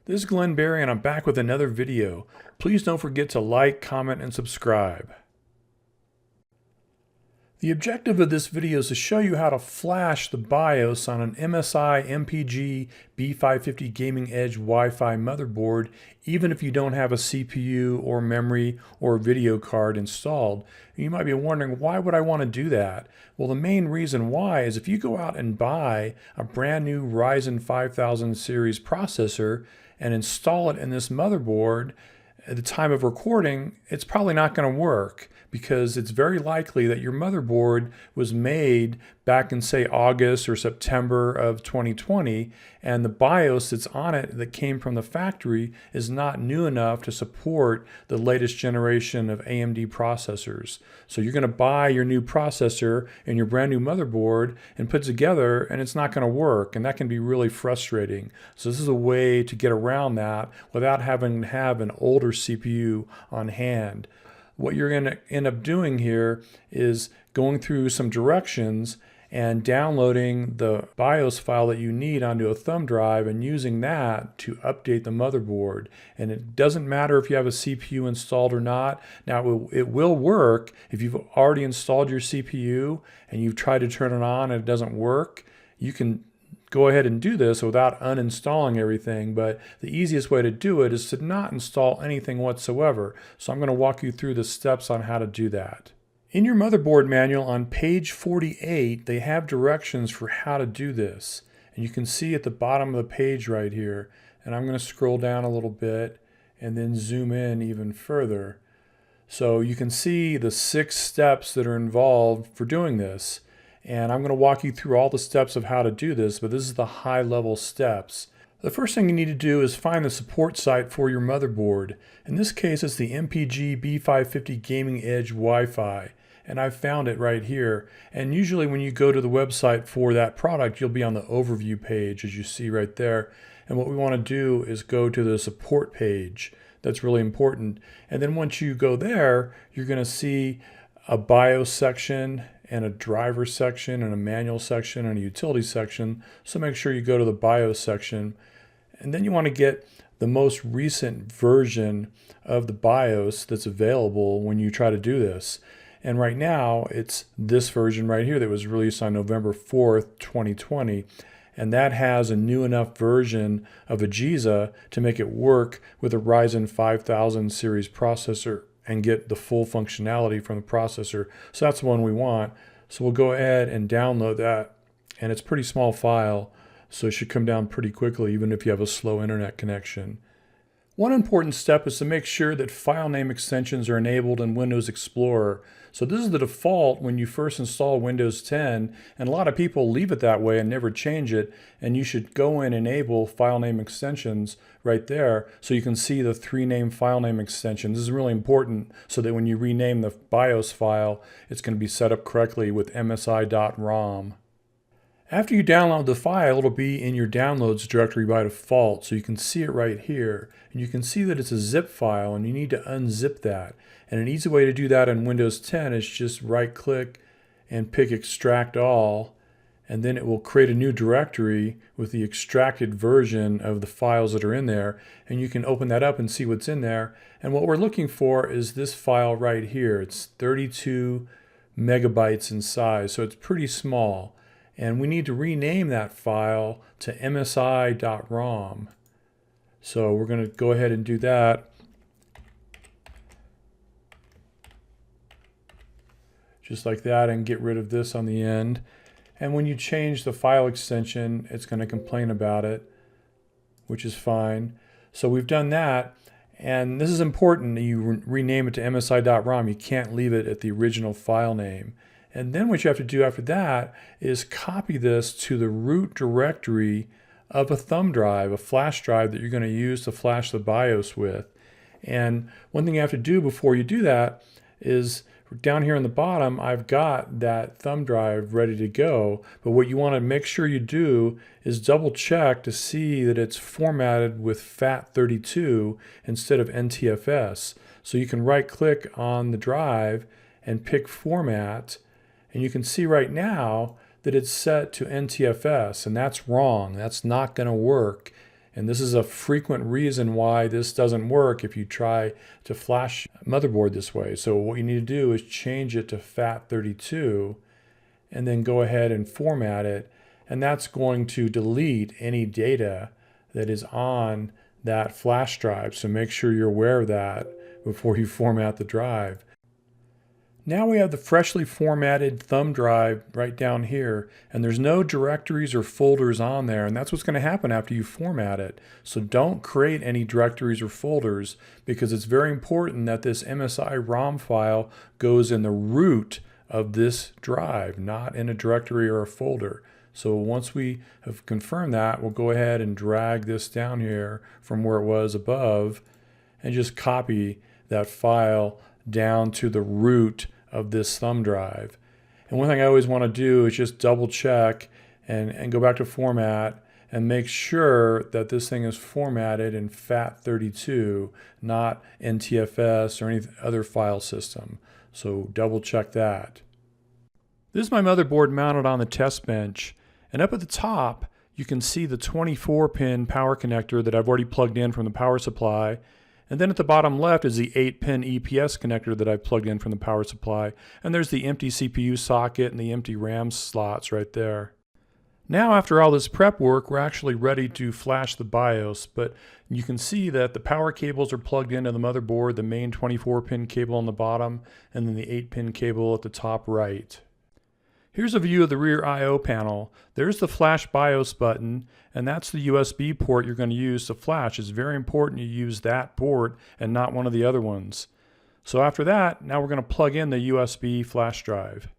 This is Glenn Barry and I'm back with another video. Please don't forget to like, comment, and subscribe. The objective of this video is to show you how to flash the BIOS on an MSI MPG B550 Gaming Edge Wi-Fi motherboard, even if you don't have a CPU or memory or video card installed. You might be wondering, why would I want to do that? Well, the main reason why is if you go out and buy a brand new Ryzen 5000 series processor and install it in this motherboard, at the time of recording, it's probably not going to work because it's very likely that your motherboard was made back in, say, August or September of 2020, and the BIOS that's on it that came from the factory is not new enough to support the latest generation of AMD processors. So you're going to buy your new processor and your brand new motherboard and put it together, and it's not going to work, and that can be really frustrating. So this is a way to get around that without having to have an older CPU on hand. What you're going to end up doing here is going through some directions and downloading the BIOS file that you need onto a thumb drive and using that to update the motherboard. And it doesn't matter if you have a CPU installed or not. Now, it will work if you've already installed your CPU and you've tried to turn it on and it doesn't work. You can go ahead and do this without uninstalling everything, but the easiest way to do it is to not install anything whatsoever. So I'm going to walk you through the steps on how to do that. In your motherboard manual on page 48, they have directions for how to do this. And you can see at the bottom of the page right here, and I'm going to scroll down a little bit and then zoom in even further. So you can see the 6 steps that are involved for doing this. And I'm going to walk you through all the steps of how to do this, but this is the high-level steps. The first thing you need to do is find the support site for your motherboard. In this case, it's the MPG B550 Gaming Edge Wi-Fi, and I've found it right here. And usually when you go to the website for that product, you'll be on the overview page, as you see right there. And what we want to do is go to the support page. That's really important. And then once you go there, you're going to see a BIOS section and a driver section and a manual section and a utility section. So make sure you go to the BIOS section. And then you want to get the most recent version of the BIOS that's available when you try to do this. And right now it's this version right here that was released on November 4th, 2020. And that has a new enough version of AGESA to make it work with a Ryzen 5000 series processor and get the full functionality from the processor. So that's the one we want. So we'll go ahead and download that. And it's a pretty small file, so it should come down pretty quickly even if you have a slow internet connection. One important step is to make sure that file name extensions are enabled in Windows Explorer. So this is the default when you first install Windows 10, and a lot of people leave it that way and never change it, and you should go and enable file name extensions right there so you can see the 3-name file name extensions. This is really important so that when you rename the BIOS file, it's going to be set up correctly with MSI.ROM. After you download the file, it'll be in your downloads directory by default, so you can see it right here. And you can see that it's a zip file and you need to unzip that. And an easy way to do that in Windows 10 is just right-click and pick Extract All, and then it will create a new directory with the extracted version of the files that are in there. And you can open that up and see what's in there. And what we're looking for is this file right here. It's 32 megabytes in size, so it's pretty small. And we need to rename that file to MSI.ROM. So we're going to go ahead and do that. Just like that, and get rid of this on the end. And when you change the file extension, it's going to complain about it, which is fine. So we've done that. And this is important that you rename it to MSI.ROM. You can't leave it at the original file name. And then what you have to do after that is copy this to the root directory of a thumb drive, a flash drive that you're going to use to flash the BIOS with. And one thing you have to do before you do that is down here on the bottom, I've got that thumb drive ready to go. But what you want to make sure you do is double check to see that it's formatted with FAT32 instead of NTFS. So you can right click on the drive and pick Format. And you can see right now that it's set to NTFS, and that's wrong. That's not going to work. And this is a frequent reason why this doesn't work if you try to flash a motherboard this way. So what you need to do is change it to FAT32 and then go ahead and format it. And that's going to delete any data that is on that flash drive. So make sure you're aware of that before you format the drive. Now we have the freshly formatted thumb drive right down here, and there's no directories or folders on there, and that's what's going to happen after you format it. So don't create any directories or folders, because it's very important that this MSI.ROM file goes in the root of this drive, not in a directory or a folder. So once we have confirmed that, we'll go ahead and drag this down here from where it was above and just copy that file down to the root of this thumb drive. And one thing I always want to do is just double check and go back to format and make sure that this thing is formatted in FAT32, not NTFS or any other file system. So double check that. This is my motherboard mounted on the test bench, and up at the top you can see the 24-pin power connector that I've already plugged in from the power supply. And then at the bottom left is the 8-pin EPS connector that I've plugged in from the power supply. And there's the empty CPU socket and the empty RAM slots right there. Now after all this prep work, we're actually ready to flash the BIOS. But you can see that the power cables are plugged into the motherboard, the main 24-pin cable on the bottom, and then the 8-pin cable at the top right. Here's a view of the rear I/O panel. There's the flash BIOS button, and that's the USB port you're going to use to flash. It's very important you use that port and not one of the other ones. So after that, now we're going to plug in the USB flash drive.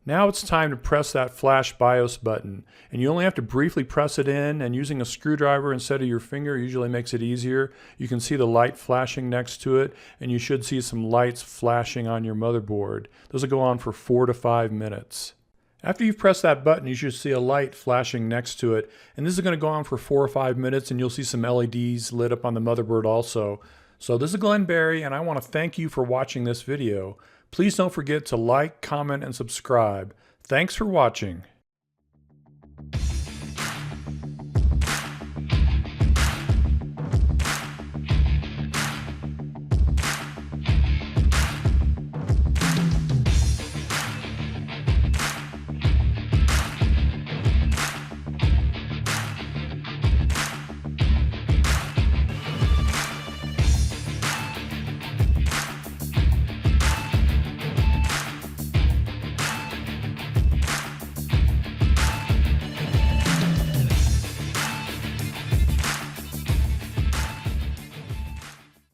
Now it's time to press that flash BIOS button, and you only have to briefly press it in, and using a screwdriver instead of your finger usually makes it easier. You can see the light flashing next to it, and you should see some lights flashing on your motherboard. Those will go on for 4 to 5 minutes. After you've pressed that button, you should see a light flashing next to it, and this is going to go on for 4 or 5 minutes, and you'll see some LEDs lit up on the motherboard also. So this is Glenn Barry, and I want to thank you for watching this video. Please don't forget to like, comment, and subscribe. Thanks for watching.